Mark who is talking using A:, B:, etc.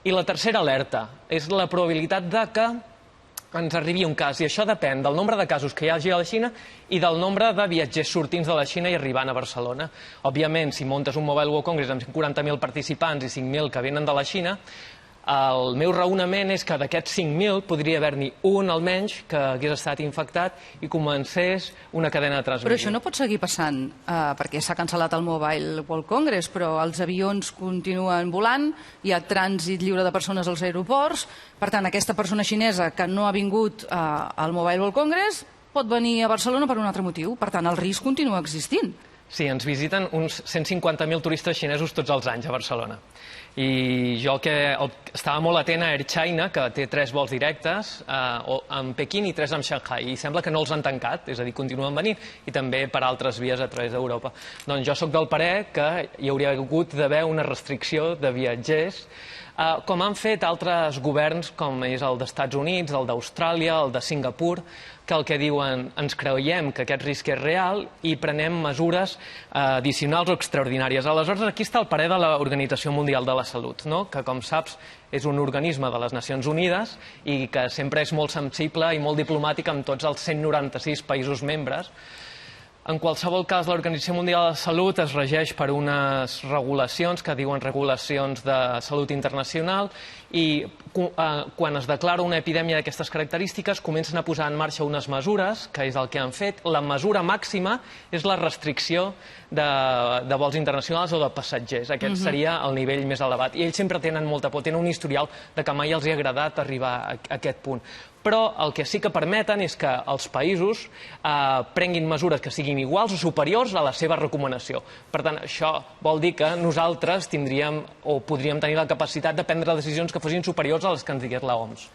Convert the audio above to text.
A: I la tercera alerta és la probabilitat de que ens arribi un cas, i això depèn del nombre de casos que hi hagi a la Xina i del nombre de viatgers sortins de la Xina i arribant a Barcelona. Òbviament, si muntes un Mobile World Congress amb 140.000 participants i 5.000 que venen de la Xina, el meu raonament és que d'aquests 5.000 podria haver-n'hi un almenys que hagués estat infectat i comencés una cadena de transmissió.
B: Però això no pot seguir passant, perquè s'ha cancel·lat el Mobile World Congress, però els avions continuen volant, hi ha trànsit lliure de persones als aeroports, per tant, aquesta persona xinesa que no ha vingut al Mobile World Congress pot venir a Barcelona per un altre motiu, per tant, el risc continua existint.
A: Sí, ens visiten uns 150.000 turistes xinesos tots els anys a Barcelona. I jo estava molt atent a Air China, que té 3 vols directes amb Pequín i 3 amb Shanghai, i sembla que no els han tancat, és a dir, continuen venint, i també per altres vies a través d'Europa. Doncs jo sóc del parer que hi hauria hagut d'haver una restricció de viatgers, com han fet altres governs, com és el d'Estats Units, el d'Austràlia, el de Singapur, que el que diuen, ens creiem que aquest risc és real i prenem mesures addicionals o extraordinàries. Aleshores, aquí està el parer de l'Organització Mundial de la Salut, no? Que, com saps, és un organisme de les Nacions Unides i que sempre és molt sensible i molt diplomàtic amb tots els 196 països membres. En qualsevol cas, l'Organització Mundial de la Salut es regeix per unes regulacions que diuen regulacions de salut internacional i quan es declara una epidèmia d'aquestes característiques comencen a posar en marxa unes mesures, que és el que han fet. La mesura màxima és la restricció de vols internacionals o de passatgers. Aquest seria el nivell més elevat. I ells sempre tenen molta por, tenen un historial de que mai els ha agradat arribar a aquest punt. Però el que sí que permeten és que els països prenguin mesures que siguin iguals o superiors a la seva recomanació. Per tant, això vol dir que nosaltres tindríem o podríem tenir la capacitat de prendre decisions que fossin superiors a les que ens digués l'OMS.